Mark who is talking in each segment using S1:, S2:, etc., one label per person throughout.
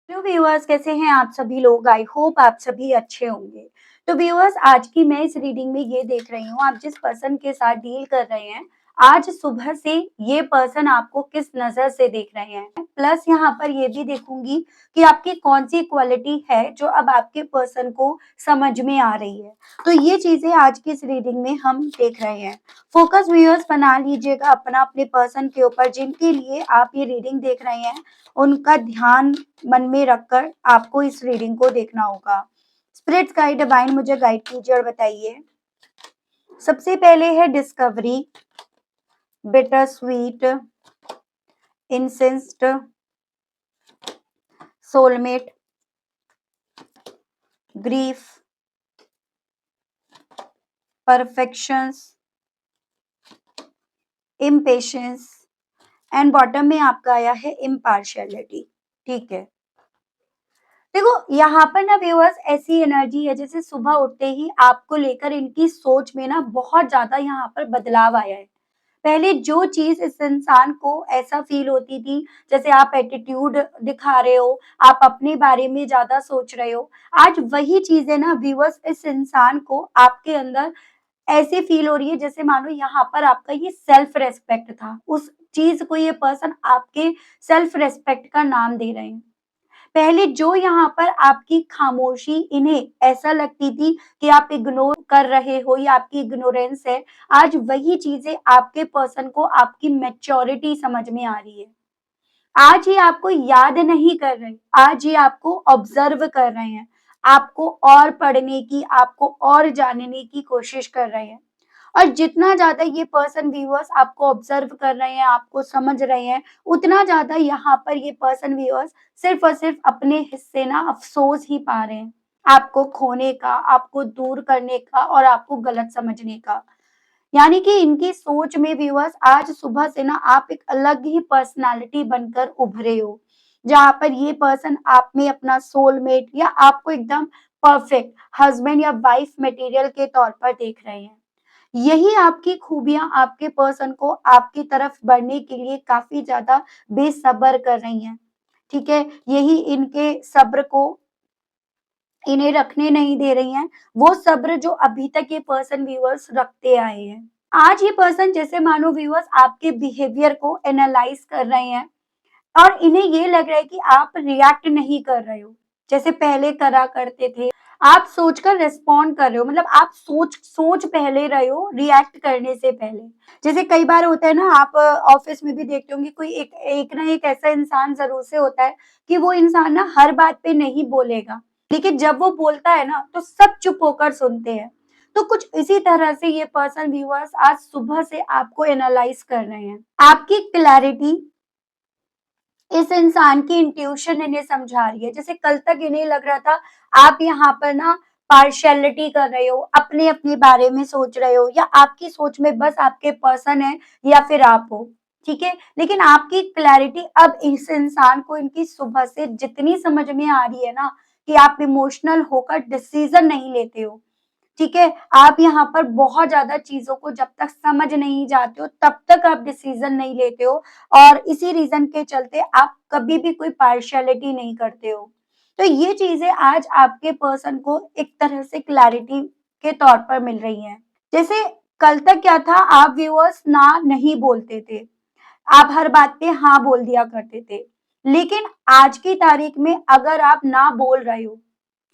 S1: Hello viewers, कैसे हैं आप सभी लोग। आई होप आप सभी अच्छे होंगे। तो व्यूअर्स, आज की मैं इस रीडिंग में ये देख रही हूँ, आप जिस पर्सन के साथ डील कर रहे हैं, आज सुबह से ये पर्सन आपको किस नजर से देख रहे हैं। प्लस यहाँ पर ये भी देखूंगी कि आपकी कौन सी क्वालिटी है जो अब आपके पर्सन को समझ में आ रही है। तो ये चीजें आज की इस रीडिंग में हम देख रहे हैं। फोकस व्यूअर्स बना लीजिएगा अपना अपने पर्सन के ऊपर, जिनके लिए आप ये रीडिंग देख रहे हैं। उनका ध्यान मन में रखकर आपको इस रीडिंग को देखना होगा। स्पिरिट्स गाइड डिवाइन मुझे गाइड कीजिए और बताइए। सबसे पहले है discovery, bittersweet, incensed, soulmate, grief, perfections, impatience and bottom में आपका आया है इम्पार्शियलिटी। ठीक है, देखो यहाँ पर ना व्यूअर्स ऐसी एनर्जी है जैसे सुबह उठते ही आपको लेकर इनकी सोच में ना बहुत ज्यादा यहाँ पर बदलाव आया है। पहले जो चीज इस इंसान को ऐसा फील होती थी, जैसे आप एटीट्यूड दिखा रहे हो, आप अपने बारे में ज्यादा सोच रहे हो, आज वही चीजें ना व्यूअर्स इस इंसान को आपके अंदर ऐसे फील हो रही है जैसे मानो यहाँ पर आपका ये सेल्फ रेस्पेक्ट था, उस चीज को ये पर्सन आपके सेल्फ रेस्पेक्ट का नाम दे रहे हैं। पहले जो यहाँ पर आपकी खामोशी इन्हें ऐसा लगती थी कि आप इग्नोर कर रहे हो या आपकी इग्नोरेंस है, आज वही चीजें आपके पर्सन को आपकी मैच्योरिटी समझ में आ रही है। आज ये आपको याद नहीं कर रहे, आज ये आपको ऑब्जर्व कर रहे हैं, आपको और पढ़ने की, आपको और जानने की कोशिश कर रहे हैं। और जितना ज्यादा ये पर्सन व्यूअर्स आपको ऑब्जर्व कर रहे हैं, आपको समझ रहे हैं, उतना ज्यादा यहाँ पर ये पर्सन व्यूअर्स सिर्फ और सिर्फ अपने हिस्से ना अफसोस ही पा रहे हैं, आपको खोने का, आपको दूर करने का और आपको गलत समझने का। यानी कि इनकी सोच में व्यूअर्स आज सुबह से ना आप एक अलग ही पर्सनालिटी बनकर उभरे हो, जहां पर ये पर्सन आप में अपना सोलमेट या आपको एकदम परफेक्ट हस्बैंड या वाइफ मटेरियल के तौर पर देख रहे हैं। यही आपकी खूबियां आपके पर्सन को आपकी तरफ बढ़ने के लिए काफी ज्यादा बेसब्र कर रही हैं। ठीक है, यही इनके सब्र को इन्हें रखने नहीं दे रही हैं, वो सब्र जो अभी तक ये पर्सन व्यूअर्स रखते आए हैं। आज ये पर्सन जैसे मानो व्यूअर्स आपके बिहेवियर को एनालाइज कर रहे हैं और इन्हें ये लग रहा है कि आप रिएक्ट नहीं कर रहे हो जैसे पहले करा करते थे। आप सोचकर रिस्पॉन्ड कर रहे हो, मतलब आप सोच सोच पहले रहे हो रिएक्ट करने से पहले। जैसे कई बार होता है ना, आप ऑफिस में भी देखते होंगे, कोई एक एक ना एक ऐसा इंसान जरूर से होता है कि वो इंसान ना हर बात पे नहीं बोलेगा, लेकिन जब वो बोलता है ना तो सब चुप होकर सुनते हैं। तो कुछ इसी तरह से ये पर्सन व्यूअर्स आज सुबह से आपको एनालाइज कर रहे हैं। आपकी क्लैरिटी इस इंसान की इंट्यूशन इन्हें समझा रही है। जैसे कल तक इन्हें लग रहा था आप यहाँ पर ना पार्शियलिटी कर रहे हो, अपने अपने बारे में सोच रहे हो, या आपकी सोच में बस आपके पर्सन है या फिर आप हो। ठीक है, लेकिन आपकी क्लैरिटी अब इस इंसान को इनकी सुबह से जितनी समझ में आ रही है ना, कि आप इमोशनल होकर डिसीजन नहीं लेते हो। ठीक है, आप यहाँ पर बहुत ज्यादा चीजों को जब तक समझ नहीं जाते हो तब तक आप डिसीजन नहीं लेते हो, और इसी रीजन के चलते आप कभी भी कोई पार्शियलिटी नहीं करते हो। तो ये चीजें आज आपके पर्सन को एक तरह से क्लैरिटी के तौर पर मिल रही हैं। जैसे कल तक क्या था, आप व्यूअर्स ना नहीं बोलते थे, आप हर बात पे हाँ बोल दिया करते थे। लेकिन आज की तारीख में अगर आप ना बोल रहे हो,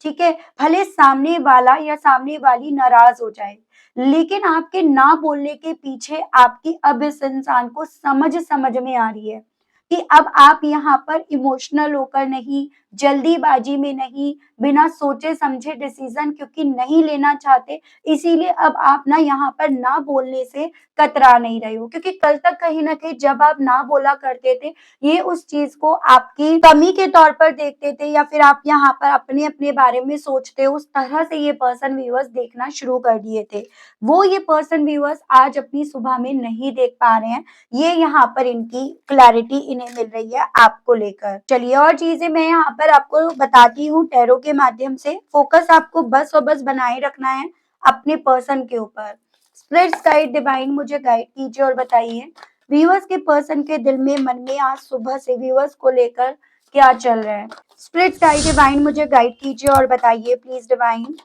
S1: ठीक है, भले सामने वाला या सामने वाली नाराज हो जाए, लेकिन आपके ना बोलने के पीछे आपकी अब इस इंसान को समझ समझ में आ रही है कि अब आप यहाँ पर इमोशनल होकर नहीं, जल्दीबाजी में नहीं, बिना सोचे समझे डिसीजन क्योंकि नहीं लेना चाहते, इसीलिए अब आप ना यहाँ पर ना बोलने से कतरा नहीं रहे हो। क्योंकि कल तक कहीं ना कहीं जब आप ना बोला करते थे, ये उस चीज को आपकी कमी के तौर पर देखते थे, या फिर आप यहाँ पर अपने अपने बारे में सोचते हो, उस तरह से ये पर्सन व्यूअर्स देखना शुरू कर दिए थे। वो ये पर्सन व्यूअर्स आज अपनी सुबह में नहीं देख पा रहे हैं। ये यहाँ पर इनकी क्लैरिटी इन्हें मिल रही है आपको लेकर। चलिए और चीजें मैं यहाँ पर आपको बताती हूँ टैरो के माध्यम से। फोकस आपको बस और बस बनाए रखना है अपने पर्सन के ऊपर। स्पिरिट्स गाइड डिवाइन मुझे गाइड कीजिए और बताइए व्यूअर्स के पर्सन के दिल में, मन में आज सुबह से व्यूअर्स को लेकर क्या चल रहा है। स्प्लिट्स गाइड डिवाइन मुझे गाइड कीजिए और बताइए प्लीज डिवाइन।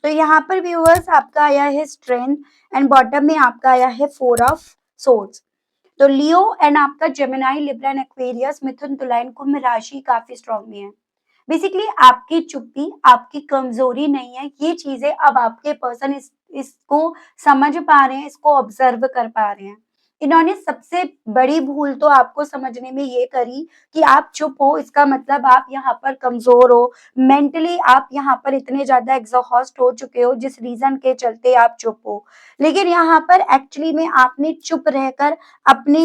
S1: तो यहाँ पर व्यूअर्स आपका आया है स्ट्रेंथ एंड बॉटम में आपका आया है 4 ऑफ सोर्ड्स। तो लियो एंड आपका जेमिनाई लिब्रा एंड एक्वेरियस मिथुन तुला एंड कुंभ राशि काफी स्ट्रांग में है। बेसिकली आपकी चुप्पी आपकी कमजोरी नहीं है, ये चीजें अब आपके पर्सन इसको समझ पा रहे हैं, इसको ऑब्जर्व कर पा रहे हैं। इन्होंने सबसे बड़ी भूल तो आपको समझने में ये करी कि आप चुप हो, इसका मतलब आप यहाँ पर कमजोर हो, मेंटली आप यहाँ पर इतने ज्यादा एग्जॉस्ट हो चुके हो जिस रीजन के चलते आप चुप हो। लेकिन यहाँ पर एक्चुअली में आपने चुप रहकर अपने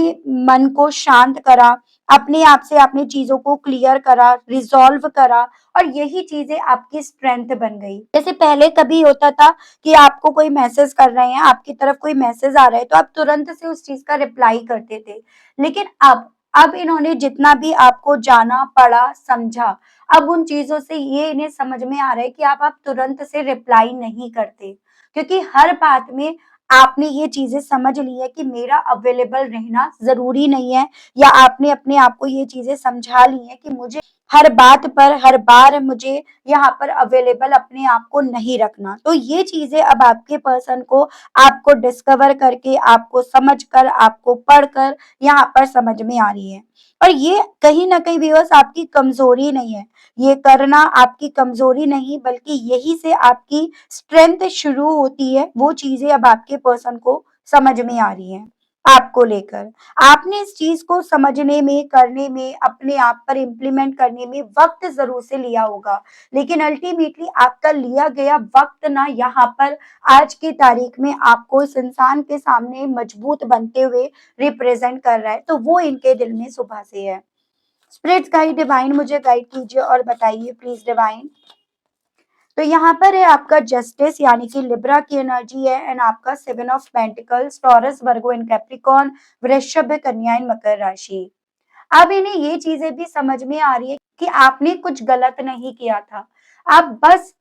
S1: मन को शांत करा, अपने आप से आपने चीजों को क्लियर करा, रिजॉल्व करा, और यही चीजें आपकी स्ट्रेंथ बन गई। जैसे पहले कभी होता था कि आपको कोई मैसेज कर रहे हैं, आपकी तरफ कोई मैसेज आ रहा है तो आप तुरंत से उस चीज का रिप्लाई करते थे। लेकिन अब इन्होंने जितना भी आपको जाना पढ़ा समझा, अब उन चीजों से ये इन्हें समझ में आ रहा है कि आप तुरंत से रिप्लाई नहीं करते, क्योंकि हर बात में आपने ये चीजें समझ ली है कि मेरा अवेलेबल रहना जरूरी नहीं है, या आपने अपने आप को ये चीजें समझा ली है कि मुझे हर बात पर हर बार मुझे यहाँ पर अवेलेबल अपने आप को नहीं रखना। तो ये चीजें अब आपके पर्सन को आपको डिस्कवर करके, आपको समझकर, आपको पढ़कर यहाँ पर समझ में आ रही है। और ये कहीं ना कहीं व्यूअर्स आपकी कमजोरी नहीं है, ये करना आपकी कमजोरी नहीं बल्कि यही से आपकी स्ट्रेंथ शुरू होती है। वो चीजें अब आपके पर्सन को समझ में आ रही हैं आपको लेकर। आपने इस चीज को समझने में, करने में, अपने आप पर इम्प्लीमेंट करने में वक्त जरूर से लिया होगा, लेकिन अल्टीमेटली आपका लिया गया वक्त ना यहाँ पर आज की तारीख में आपको इस इंसान के सामने मजबूत बनते हुए रिप्रेजेंट कर रहा है, तो वो इनके दिल में सुबह से है। स्पिरिट्स गाइड डिवाइन मुझे गाइड कीजिए और बताइए प्लीज डिवाइन। तो यहाँ पर है आपका जस्टिस यानी कि लिब्रा की एनर्जी है एंड आपका 7 of pentacles Taurus Virgo and Capricorn वृषभ कन्या एंड मकर राशि। अब इन्हें ये चीजें भी समझ में आ रही है कि आपने कुछ गलत नहीं किया था, आप बस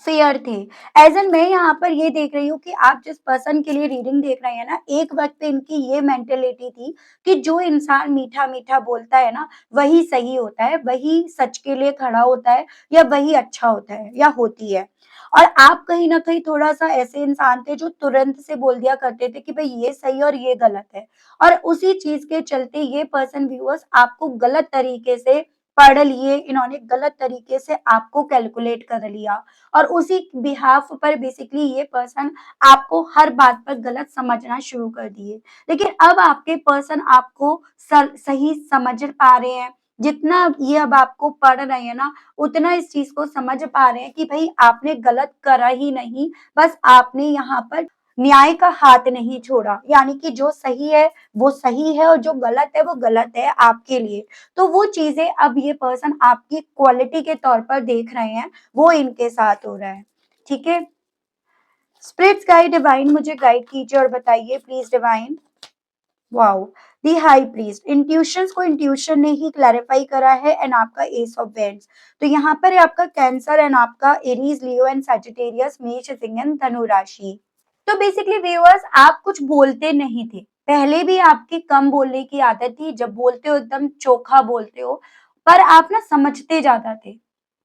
S1: फेयर थे। एज एन मैं यहाँ पर ये देख रही हूँ कि आप जिस पर्सन के लिए रीडिंग देख रहे हैं ना, एक वक्त पे इनकी ये मेंटेलिटी थी कि जो इंसान मीठा मीठा बोलता है ना वही सही होता है, वही सच के लिए खड़ा होता है, या वही अच्छा होता है या होती है। और आप कहीं ना कहीं थोड़ा सा ऐसे इंसान थे जो तुरंत से बोल दिया करते थे कि भाई ये सही और ये गलत है, और उसी चीज के चलते ये पर्सन व्यूअर्स आपको गलत तरीके से पढ़ लिए, इन्होंने गलत तरीके से आपको कैलकुलेट कर लिया, और उसी बिहाफ पर बेसिकली ये पर्सन आपको हर बात पर गलत समझना शुरू कर दिए। लेकिन अब आपके पर्सन आपको सही समझ पा रहे हैं, जितना ये अब आपको पढ़ रहे हैं ना उतना इस चीज को समझ पा रहे हैं कि भाई आपने गलत करा ही नहीं, बस आपने यहाँ पर न्याय का हाथ नहीं छोड़ा, यानी कि जो सही है वो सही है और जो गलत है वो गलत है आपके लिए। तो वो चीजें अब ये पर्सन आपकी क्वालिटी के तौर पर देख रहे हैं, वो इनके साथ हो रहा है। ठीक है, स्पिरिट्स गाइड डिवाइन मुझे गाइड कीजिए और बताइए please divine. Wow, the high priest intuitions को इंट्यूशन ने ही क्लैरिफाई करा है एंड आपका एस ऑफ वेंड्स। तो यहाँ पर है आपका कैंसर एंड आपका एरीज लियो एंड सजिटेरियस मेष सिंह एंड धनु राशि। तो बेसिकली व्यूअर्स आप कुछ बोलते नहीं थे, पहले भी आपकी कम बोलने की आदत थी, जब बोलते हो एकदम चोखा बोलते हो, पर आप ना समझते ज्यादा थे।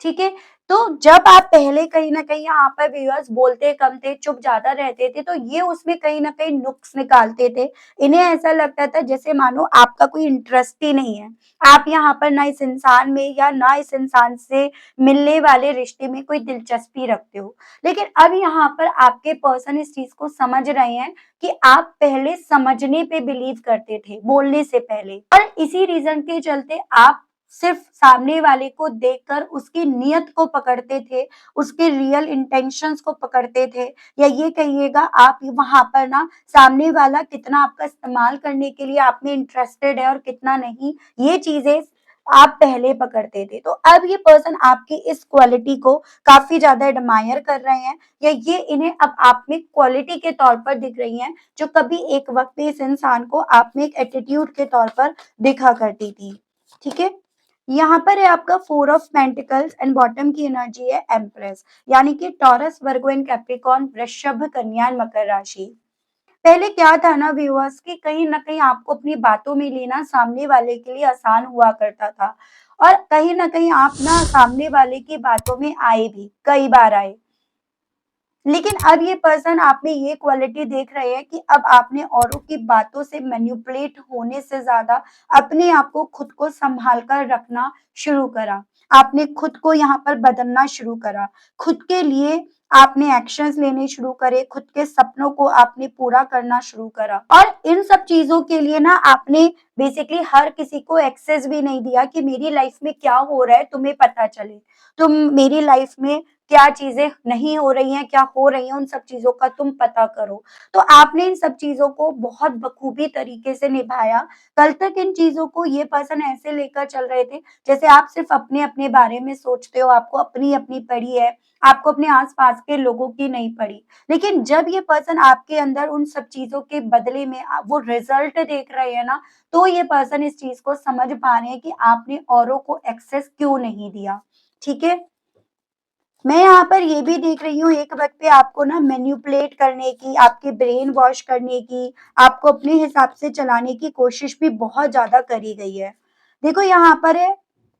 S1: ठीक है, तो जब आप पहले कहीं ना कहीं यहाँ पर व्यूअर्स बोलते कम थे, चुप ज्यादा रहते थे, तो ये उसमें कहीं ना कहीं नुक्स निकालते थे। इन्हें ऐसा लगता था जैसे मानो आपका कोई इंटरेस्ट ही नहीं है, आप यहाँ पर ना इस इंसान में या ना इस इंसान से मिलने वाले रिश्ते में कोई दिलचस्पी रखते हो। लेकिन अब यहाँ पर आपके पर्सन इस चीज को समझ रहे हैं कि आप पहले समझने पे बिलीव करते थे बोलने से पहले, और इसी रीजन के चलते आप सिर्फ सामने वाले को देखकर उसकी नियत को पकड़ते थे, उसके रियल इंटेंशंस को पकड़ते थे, या ये कहिएगा आप वहां पर ना सामने वाला कितना आपका इस्तेमाल करने के लिए आप में इंटरेस्टेड है और कितना नहीं, ये चीजें आप पहले पकड़ते थे। तो अब ये पर्सन आपकी इस क्वालिटी को काफी ज्यादा एडमायर कर रहे हैं, या ये इन्हें अब आप में क्वालिटी के तौर पर दिख रही हैं, जो कभी एक वक्त इस इंसान को आप में एक एटीट्यूड के तौर पर दिखा करती थी। ठीक है, यहाँ पर है आपका 4 ऑफ पेंटिकल्स एंड बॉटम की एनर्जी है एम्प्रेस, यानी कि टॉरस वर्गो एंड कैप्रिकॉर्न वृषभ कन्या मकर राशि। पहले क्या था ना व्यूअर्स कि कहीं ना कहीं आपको अपनी बातों में लेना सामने वाले के लिए आसान हुआ करता था, और कहीं ना कहीं आप ना सामने वाले की बातों में आए भी, कई बार आए, लेकिन अब ये पर्सन आप में ये क्वालिटी देख रहे हैं कि अब आपने औरों की बातों से मैनिपुलेट होने से ज्यादा अपने आप को खुद को संभाल कर रखना शुरू करा। आपने खुद को यहाँ पर बदलना शुरू करा, खुद के लिए आपने एक्शंस लेने शुरू करे, खुद के सपनों को आपने पूरा करना शुरू करा। और इन सब चीजों के लिए ना आपने बेसिकली हर किसी को एक्सेस भी नहीं दिया कि मेरी लाइफ में क्या हो रहा है तुम्हें पता चले, तुम मेरी लाइफ में क्या चीजें नहीं हो रही हैं, क्या हो रही हैं, उन सब चीजों का तुम पता करो। तो आपने इन सब चीजों को बहुत बखूबी तरीके से निभाया। कल तक इन चीजों को ये पर्सन ऐसे लेकर चल रहे थे जैसे आप सिर्फ अपने अपने बारे में सोचते हो, आपको अपनी अपनी पड़ी है, आपको अपने आसपास के लोगों की नहीं पड़ी। लेकिन जब ये पर्सन आपके अंदर उन सब चीजों के बदले में वो रिजल्ट देख रहे हैं ना, तो ये पर्सन इस चीज को समझ पा रहे हैं कि आपने औरों को एक्सेस क्यों नहीं दिया। ठीक है, मैं यहाँ पर ये भी देख रही हूँ एक वक्त पे आपको ना मैन्युपुलेट करने की, आपके ब्रेन वॉश करने की, आपको अपने हिसाब से चलाने की कोशिश भी बहुत ज्यादा करी गई है। देखो यहाँ पर है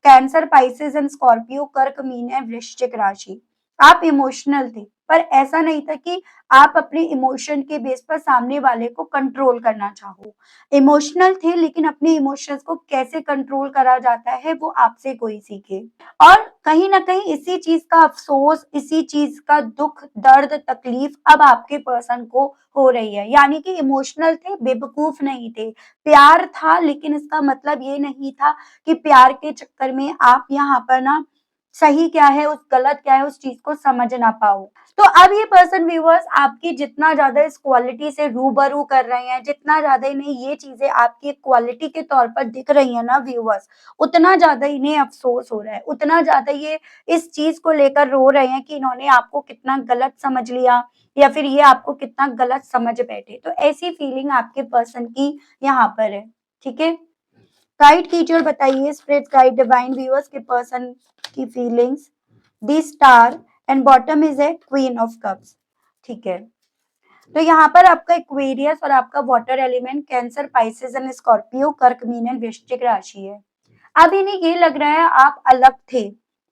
S1: कैंसर, पाइसेस एंड स्कॉर्पियो, कर्क, मीन एंड वृश्चिक राशि। आप इमोशनल थे, पर ऐसा नहीं था कि आप अपने इमोशन के बेस पर सामने वाले को कंट्रोल करना चाहो। इमोशनल थे, लेकिन अपने इमोशंस को कैसे कंट्रोल करा जाता है वो आपसे कोई सीखे। और कहीं न कहीं इसी चीज़ का अफ़सोस, इसी चीज़ का दुःख, दर्द, तकलीफ़ अब आपके पर्सन को हो रही है। यानी कि इमोशनल थे, बेवकूफ़ नहीं थे। प्यार था, लेकिन इसका मतलब ये नहीं था कि प्यार के चक्कर में आप यहाँ पर ना सही क्या है, उस गलत क्या है, उस चीज़ को समझ ना पाओ। तो अब ये पर्सन व्यूअर्स आपकी जितना ज़्यादा इस क्वालिटी से रूबरू कर रहे हैं, जितना ज़्यादा इन्हें ये चीज़ें आपकी एक क्वालिटी के तौर पर दिख रही हैं ना व्यूअर्स, उतना ज़्यादा इन्हें अफ़सोस हो रहा है, उतना ज़्यादा ये इस चीज़ को लेकर रो रहे हैं कि इन्होंने आपको कितना गलत समझ लिया या फिर ये आपको कितना गलत समझ बैठे। तो ऐसी फीलिंग आपके पर्सन की यहाँ पर है, ठीक है? गाइड कीजिए और बताइए स्पिरिट गाइड डिवाइन व्यूअर्स के पर्सन की feelings. The star and bottom is a queen of cups, ठीक है। तो यहाँ पर आपका एक्वेरियस और आपका water element cancer, Pisces and Scorpio, कर्क, मीन एंड वृश्चिक राशि है। अब इन्हें ये लग रहा है आप अलग थे,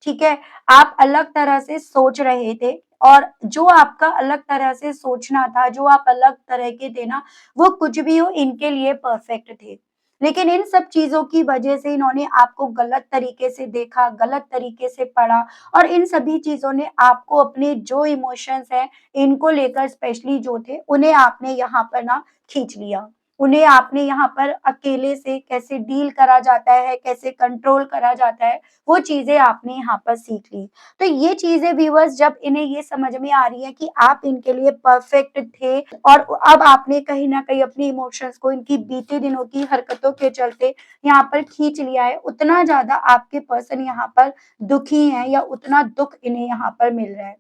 S1: ठीक है, आप अलग तरह से सोच रहे थे, और जो आपका अलग तरह से सोचना था, जो आप अलग तरह के थे ना, वो कुछ भी हो इनके लिए परफेक्ट थे। लेकिन इन सब चीजों की वजह से इन्होंने आपको गलत तरीके से देखा, गलत तरीके से पढ़ा, और इन सभी चीजों ने आपको अपने जो इमोशंस हैं इनको लेकर स्पेशली जो थे उन्हें आपने यहाँ पर ना खींच लिया। उन्हें आपने यहाँ पर अकेले से कैसे डील करा जाता है, कैसे कंट्रोल करा जाता है, वो चीजें आपने यहाँ पर सीख ली। तो ये चीजें व्यूअर्स जब इन्हें ये समझ में आ रही है कि आप इनके लिए परफेक्ट थे, और अब आपने कहीं ना कहीं अपने इमोशंस को इनकी बीते दिनों की हरकतों के चलते यहाँ पर खींच लिया है, उतना ज्यादा आपके पर्सन यहाँ पर दुखी हैं, या उतना दुख इन्हें यहाँ पर मिल रहा है।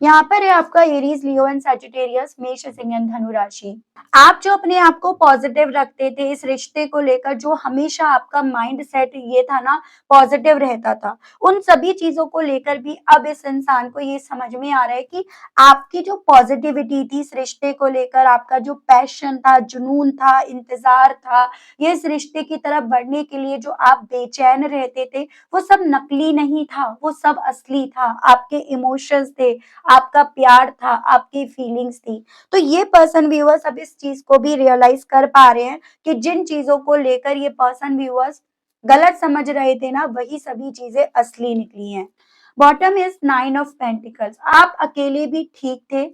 S1: यहाँ पर है आपका एरीज, लियो एंड सैजिटेरियस, मेष, सिंह एंड धनु राशि। आप जो अपने आप को पॉजिटिव रखते थे इस रिश्ते को लेकर, जो हमेशा आपका माइंड सेट ये था ना पॉजिटिव रहता था, उन सभी चीजों को लेकर भी अब इस इंसान को ये समझ में आ रहा है कि आपकी जो पॉजिटिविटी थी इस रिश्ते को लेकर, आपका जो पैशन था, जुनून था, इंतजार था, ये इस रिश्ते की तरफ बढ़ने के लिए जो आप बेचैन रहते थे, वो सब नकली नहीं था, वो सब असली था। आपके इमोशंस थे, आपका प्यार था, आपकी फीलिंग्स थी। तो ये पर्सन व्यूअर्स अब इस चीज को भी रियलाइज कर पा रहे हैं कि जिन चीजों को लेकर ये पर्सन व्यूअर्स गलत समझ रहे थे ना, वही सभी चीजें असली निकली हैं। Bottom is nine of pentacles. आप अकेले भी ठीक थे,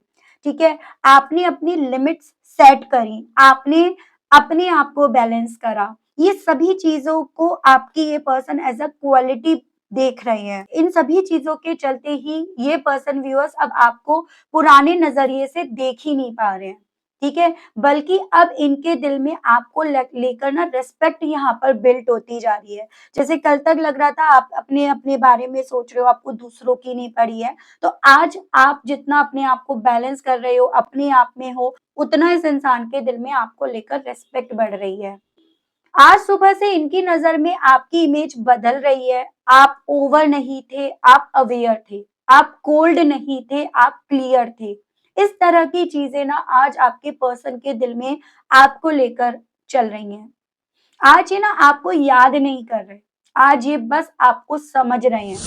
S1: ठीक है, आपने अपनी लिमिट्स सेट करी, आपने अपने आप को बैलेंस करा। ये सभी चीजों को आपकी ये पर्सन एज अ क्वालिटी देख रहे हैं। इन सभी चीजों के चलते ही ये पर्सन व्यूअर्स अब आपको पुराने नजरिए से देख ही नहीं पा रहे हैं, ठीक है, बल्कि अब इनके दिल में आपको लेकर ना रिस्पेक्ट यहाँ पर बिल्ट होती जा रही है। जैसे कल तक लग रहा था आप अपने अपने बारे में सोच रहे हो, आपको दूसरों की नहीं पड़ी है, तो आज आप जितना अपने आप को बैलेंस कर रहे हो, अपने आप में हो, उतना इस इंसान के दिल में आपको लेकर रिस्पेक्ट बढ़ रही है। आज सुबह से इनकी नजर में आपकी इमेज बदल रही है। आप ओवर नहीं थे, आप अवेयर थे, आप कोल्ड नहीं थे, आप क्लियर थे। इस तरह की चीजें ना आज आपके पर्सन के दिल में आपको लेकर चल रही हैं। आज ये ना आपको याद नहीं कर रहे, आज ये बस आपको समझ रहे हैं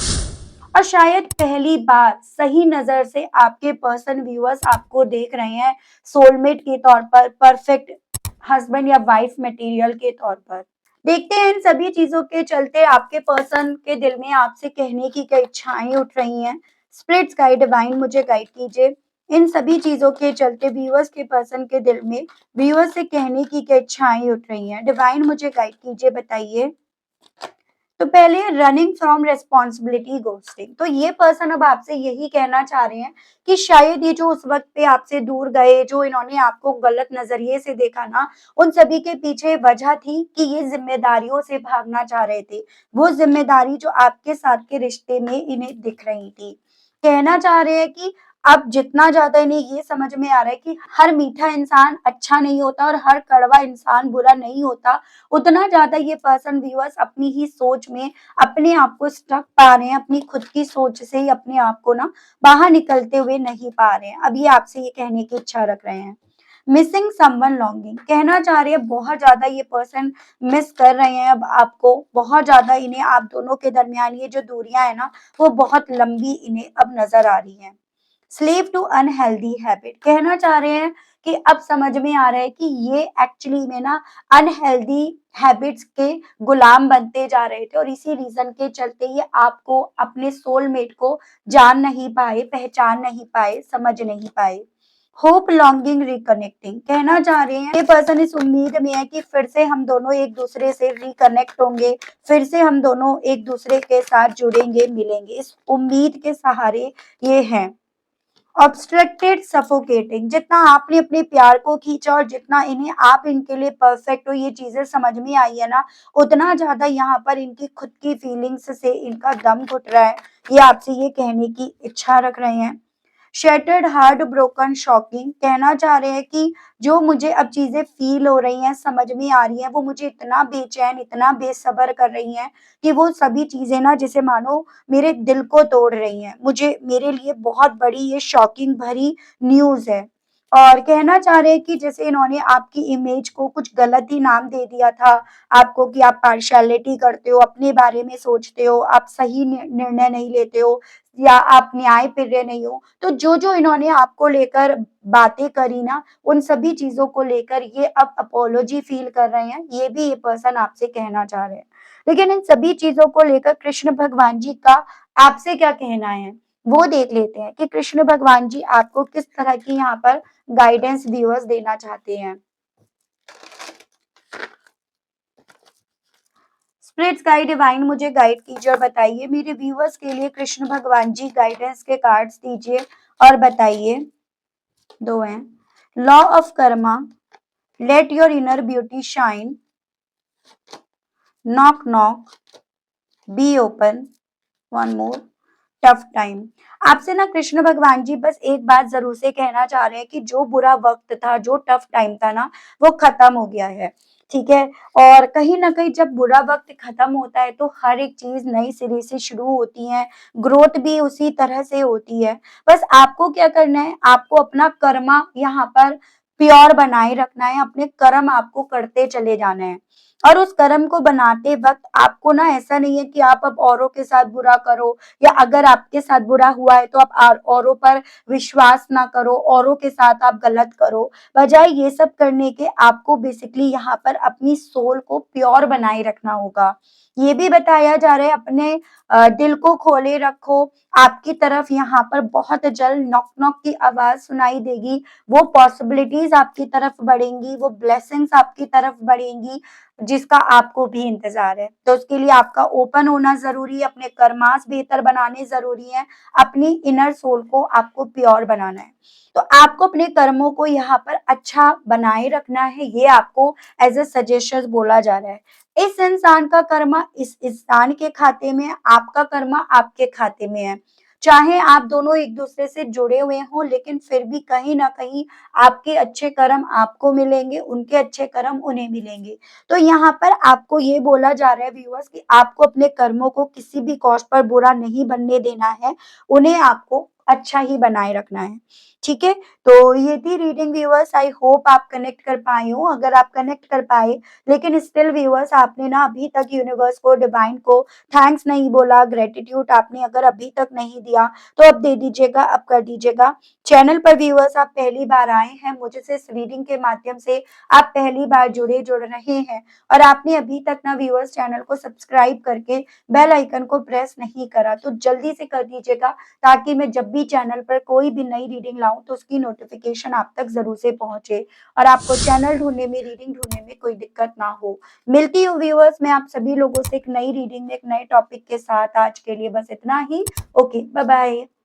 S1: और शायद पहली बार सही नजर से आपके पर्सन व्यूअर्स आपको देख रहे हैं सोलमेट के तौर पर, परफेक्ट हस्बैंड या वाइफ मटेरियल के तौर पर। देखते हैं इन सभी चीजों के चलते आपके पर्सन के दिल में आपसे कहने की क्या इच्छाएं उठ रही हैं। स्पिरिट्स गाइड डिवाइन मुझे गाइड कीजिए, इन सभी चीजों के चलते व्यूअर्स के पर्सन के दिल में व्यूअर्स से कहने की क्या इच्छाएं उठ रही हैं। डिवाइन मुझे गाइड कीजिए, बताइए। तो पहले रनिंग फ्रॉम रिस्पॉन्सिबिलिटी घोस्टिंग, तो ये पर्सन अब आपसे यही कहना चाह रहे हैं कि शायद ये जो उस वक्त पे आपसे दूर गए, जो इन्होंने आपको गलत नजरिए से देखा ना, उन सभी के पीछे वजह थी कि ये जिम्मेदारियों से भागना चाह रहे थे। वो जिम्मेदारी जो आपके साथ के रिश्ते में इन्हें दिख रही थी। कहना चाह रहे हैं कि अब जितना ज्यादा इन्हें ये समझ में आ रहा है कि हर मीठा इंसान अच्छा नहीं होता और हर कड़वा इंसान बुरा नहीं होता, उतना ज्यादा ये पर्सन व्यूअर्स अपनी ही सोच में अपने आप को स्टक पा रहे हैं, अपनी खुद की सोच से ही अपने आप को ना बाहर निकलते हुए नहीं पा रहे हैं। अब ये आपसे ये कहने की इच्छा रख रहे हैं। मिसिंग समवन लॉन्गिंग, कहना चाह रहे हैं बहुत ज्यादा ये पर्सन मिस कर रहे हैं अब आपको, बहुत ज्यादा इन्हें आप दोनों के दरमियान ये जो दूरियां है ना, वो बहुत लंबी इन्हें अब नजर आ रही हैं। स्लेव टू अनहेल्दी हैबिट, कहना चाह रहे हैं कि अब समझ में आ रहा है कि ये एक्चुअली में ना अनहेल्दी हैबिट्स के गुलाम बनते जा रहे थे और इसी रीजन के चलते ये आपको, अपने सोलमेट को जान नहीं पाए, पहचान नहीं पाए, समझ नहीं पाए। होप लॉन्गिंग रिकनेक्टिंग, कहना चाह रहे हैं ये पर्सन इस उम्मीद में है कि फिर से हम दोनों एक दूसरे से रिकनेक्ट होंगे, फिर से हम दोनों एक दूसरे के साथ जुड़ेंगे, मिलेंगे, इस उम्मीद के सहारे ये हैं। ऑब्स्ट्रक्टेड सफोकेटिंग, जितना आपने अपने प्यार को खींचा और जितना इन्हें आप इनके लिए परफेक्ट हो ये चीजें समझ में आई है ना, उतना ज्यादा यहाँ पर इनकी खुद की फीलिंग्स से इनका दम घुट रहा है। ये आपसे ये कहने की इच्छा रख रहे हैं। शैटर्ड हार्ट ब्रोकन शॉकिंग, कहना चाह रहे हैं कि जो मुझे अब चीजें फील हो रही हैं, समझ में आ रही हैं, वो मुझे इतना बेचैन, इतना बेसब्र कर रही हैं कि वो सभी चीजें ना जैसे मानो मेरे दिल को तोड़ रही हैं। मुझे, मेरे लिए बहुत बड़ी ये शॉकिंग भरी न्यूज है। और कहना चाह रहे हैं कि जैसे इन्होंने आपकी इमेज को कुछ गलत ही नाम दे दिया था आपको, कि आप पार्शियलिटी करते हो, अपने बारे में सोचते हो, आप सही निर्णय नहीं लेते हो या आप न्याय प्रिय नहीं हो। तो जो जो इन्होंने आपको लेकर बातें करी ना, उन सभी चीजों को लेकर ये अब अपोलॉजी फील कर रहे हैं, ये भी ये पर्सन आपसे कहना चाह रहे हैं। लेकिन इन सभी चीजों को लेकर कृष्ण भगवान जी का आपसे क्या कहना है, वो देख लेते हैं कि कृष्ण भगवान जी आपको किस तरह की यहाँ पर गाइडेंस व्यूअर्स देना चाहते हैं। स्पिरिट्स गाइड डिवाइन मुझे गाइड कीजिए और बताइए, मेरे व्यूअर्स के लिए कृष्ण भगवान जी गाइडेंस के कार्ड्स दीजिए और बताइए। दो हैं। Law of Karma, let your inner beauty shine, knock knock, be open, one more, tough time. आपसे ना कृष्ण भगवान जी बस एक बात जरूर से कहना चाह रहे हैं कि जो बुरा वक्त था, जो टफ टाइम था ना, वो खत्म हो गया है। ठीक है। और कहीं ना कहीं जब बुरा वक्त खत्म होता है तो हर एक चीज नई सिरे से शुरू होती है, ग्रोथ भी उसी तरह से होती है। बस आपको क्या करना है, आपको अपना कर्मा यहाँ पर प्योर बनाए रखना है, अपने कर्म आपको करते चले जाना है। और उस कर्म को बनाते वक्त आपको ना ऐसा नहीं है कि आप अब औरों के साथ बुरा करो, या अगर आपके साथ बुरा हुआ है तो आप औरों पर विश्वास ना करो, औरों के साथ आप गलत करो। बजाय ये सब करने के आपको बेसिकली यहाँ पर अपनी सोल को प्योर बनाए रखना होगा। ये भी बताया जा रहा है अपने दिल को खोले रखो, आपकी तरफ यहाँ पर बहुत जल्द नॉक नॉक की आवाज सुनाई देगी, वो पॉसिबिलिटीज आपकी तरफ बढ़ेंगी, वो ब्लेसिंग्स आपकी तरफ बढ़ेंगी जिसका आपको भी इंतजार है। तो उसके लिए आपका ओपन होना जरूरी है, अपने कर्मास बेहतर बनाने जरूरी है, अपनी इनर सोल को आपको प्योर बनाना है। तो आपको अपने कर्मों को यहाँ पर अच्छा बनाए रखना है, ये आपको एज ए सजेशन बोला जा रहा है। इस इंसान का कर्मा इस इंसान के खाते में है, आपका कर्मा आपके खाते में है। चाहे आप दोनों एक दूसरे से जुड़े हुए हों, लेकिन फिर भी कहीं ना कहीं आपके अच्छे कर्म आपको मिलेंगे, उनके अच्छे कर्म उन्हें मिलेंगे। तो यहाँ पर आपको ये बोला जा रहा है व्यूअर्स कि आपको अपने कर्मों को किसी भी कॉस्ट पर बुरा नहीं बनने देना है, उन्हें आपको अच्छा ही बनाए रखना है। ठीक है? तो ये थी रीडिंग व्यूअर्स, आई होप आप कनेक्ट कर पाए हो। अगर आप कनेक्ट कर पाए लेकिन स्टिल व्यूअर्स आपने ना अभी तक यूनिवर्स को, डिवाइन को थैंक्स नहीं बोला, ग्रैटिट्यूड आपने अगर अभी तक नहीं दिया तो अब दे दीजिएगा, अब कर दीजिएगा। चैनल पर व्यूअर्स आप पहली बार आए हैं, मुझसे इस रीडिंग के माध्यम से आप पहली बार जुड़ रहे हैं और आपने अभी तक ना व्यूअर्स चैनल को सब्सक्राइब करके बेल आइकन को प्रेस नहीं करा तो जल्दी से कर दीजिएगा, ताकि मैं जब भी चैनल पर कोई भी नई रीडिंग लाऊं तो उसकी नोटिफिकेशन आप तक जरूर से पहुंचे और आपको चैनल ढूंढने में, रीडिंग ढूंढने में कोई दिक्कत ना हो। मिलती हूँ व्यूअर्स मैं आप सभी लोगों से एक नई रीडिंग में, एक नए टॉपिक के साथ। आज के लिए बस इतना ही। Okay, bye bye.